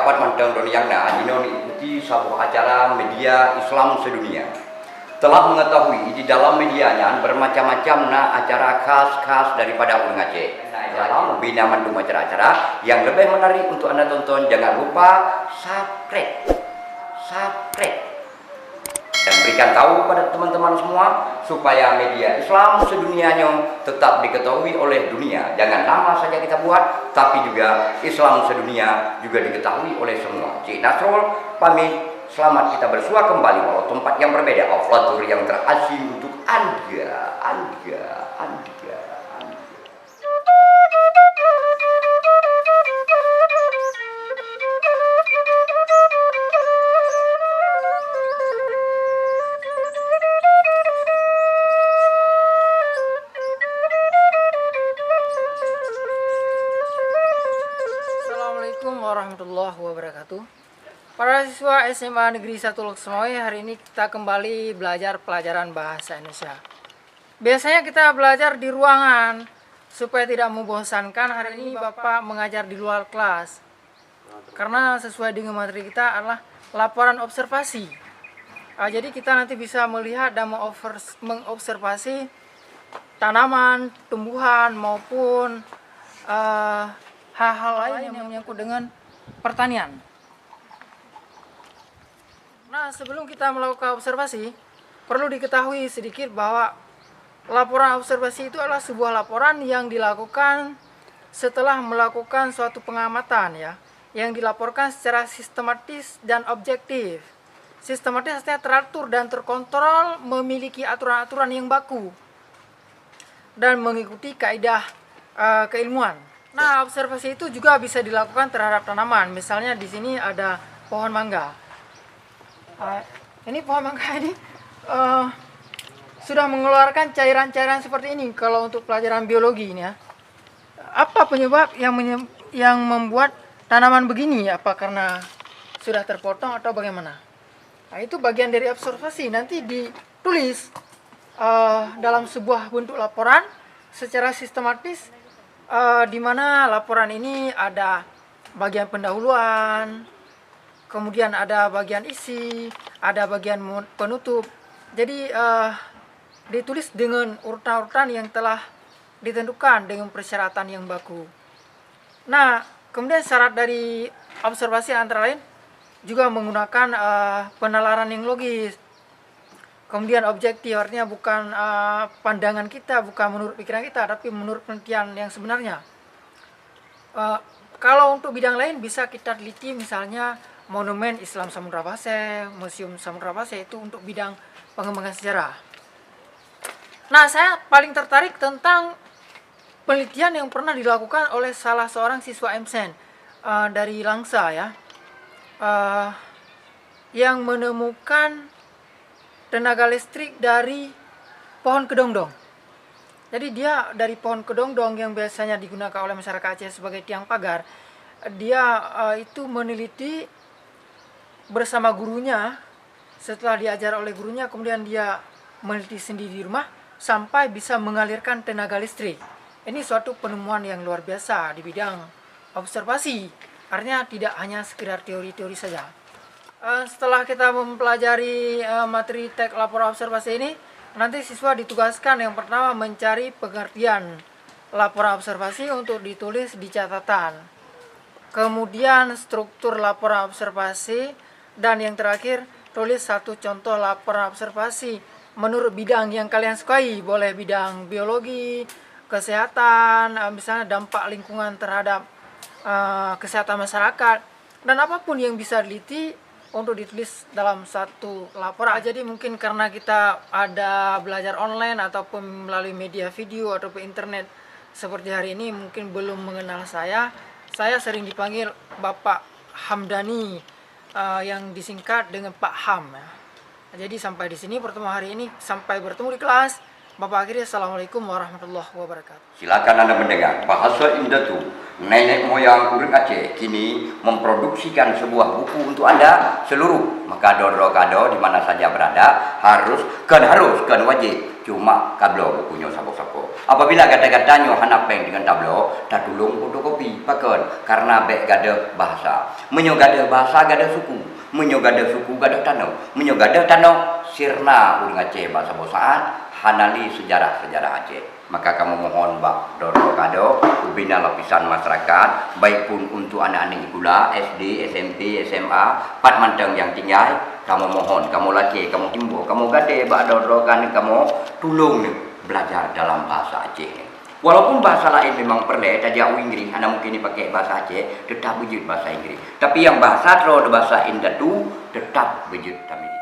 dapat mantang yang ikuti sebuah acara media Islam sedunia. Telah mengetahui di dalam medianya bermacam-macam acara khas-khas daripada orang Aceh. Dalam bina mandum acara-acara yang lebih menarik untuk Anda tonton, jangan lupa subscribe dan berikan tahu pada teman-teman semua supaya media Islam sedunianya tetap diketahui oleh dunia. Jangan nama saja kita buat, tapi juga Islam sedunia juga diketahui oleh semua. Cik Nasrul pamit. Selamat kita bersua kembali walau tempat yang berbeda. Aflatur yang terasing untuk Anda. Assalamualaikum warahmatullahi wabarakatuh. Para siswa SMA Negeri 1 Loksmawe, hari ini kita kembali belajar pelajaran bahasa Indonesia. Biasanya kita belajar di ruangan supaya tidak membosankan. Hari ini Bapak mengajar di luar kelas karena sesuai dengan materi kita adalah laporan observasi. Jadi kita nanti bisa melihat dan mengobservasi tanaman, tumbuhan maupun hal-hal lain yang menyangkut dengan pertanian. Nah, sebelum kita melakukan observasi, perlu diketahui sedikit bahwa laporan observasi itu adalah sebuah laporan yang dilakukan setelah melakukan suatu pengamatan, yang dilaporkan secara sistematis dan objektif. Sistematis artinya teratur dan terkontrol, memiliki aturan-aturan yang baku dan mengikuti kaidah keilmuan. Nah, observasi itu juga bisa dilakukan terhadap tanaman. Misalnya di sini ada pohon mangga. Ini pohon mangga ini sudah mengeluarkan cairan-cairan seperti ini kalau untuk pelajaran biologi ini ya. Apa penyebab yang membuat tanaman begini? Apa karena sudah terpotong atau bagaimana? Nah, itu bagian dari observasi. Nanti ditulis dalam sebuah bentuk laporan secara sistematis, di mana laporan ini ada bagian pendahuluan, kemudian ada bagian isi, ada bagian penutup. Jadi ditulis dengan urutan-urutan yang telah ditentukan dengan persyaratan yang baku. Nah, kemudian syarat dari observasi antara lain juga menggunakan penalaran yang logis. Kemudian objektif, artinya bukan pandangan kita, bukan menurut pikiran kita, tapi menurut penelitian yang sebenarnya. Kalau untuk bidang lain bisa kita teliti, misalnya Monumen Islam Samudra Pasai, Museum Samudra Pasai, itu untuk bidang pengembangan sejarah. Nah, saya paling tertarik tentang penelitian yang pernah dilakukan oleh salah seorang siswa MSen dari Langsa yang menemukan tenaga listrik dari pohon kedongdong. Jadi dia dari pohon kedongdong yang biasanya digunakan oleh masyarakat Aceh sebagai tiang pagar, dia itu meneliti bersama gurunya. Setelah diajar oleh gurunya, kemudian dia meneliti sendiri di rumah sampai bisa mengalirkan tenaga listrik. Ini suatu penemuan yang luar biasa di bidang observasi. Artinya tidak hanya sekedar teori-teori saja. Setelah kita mempelajari materi teks laporan observasi ini, nanti siswa ditugaskan yang pertama mencari pengertian laporan observasi untuk ditulis di catatan. Kemudian struktur laporan observasi, dan yang terakhir tulis satu contoh laporan observasi menurut bidang yang kalian sukai. Boleh bidang biologi, kesehatan, misalnya dampak lingkungan terhadap kesehatan masyarakat, dan apapun yang bisa diteliti untuk ditulis dalam satu laporan. Jadi mungkin karena kita ada belajar online ataupun melalui media video ataupun internet seperti hari ini, mungkin belum mengenal saya. Saya sering dipanggil Bapak Hamdani, yang disingkat dengan Pak Ham. Jadi sampai di sini pertemuan hari ini, sampai bertemu di kelas. Bapak akhirnya, Assalamualaikum warahmatullahi wabarakatuh. Silakan Anda mendengar bahasa Indatu. Nenek moyang orang Aceh kini memproduksikan sebuah buku untuk Anda seluruh. Maka kado di mana saja berada harus wajib cuma kablo punya sabo-sabo. Apabila kata-katanya hanapeng dengan tablo, dah tulung fotokopi pakon karena bek gada bahasa. Menyo gada bahasa gada suku, menyo gada suku gada tanau, menyo gada tanau sirna urang Aceh bahasa bosaan hanali sejarah-sejarah Aceh. Maka kamu mohon Mbak Doro Kado ubina lapisan masyarakat baik pun untuk anak-anak gula SD, SMP, SMA, pat manteng yang tinggal, kamu mohon, kamu laki, kamu timbo, kamu gade Mbak Doro kan kamu tolong nih belajar dalam bahasa Aceh. Walaupun bahasa lain memang perlu, tadi aku Inggris, anda mungkin dipakai bahasa Aceh, tetap wujud bahasa Inggris. Tapi yang bahasa terus bahasa Indah tu tetap wujud kami.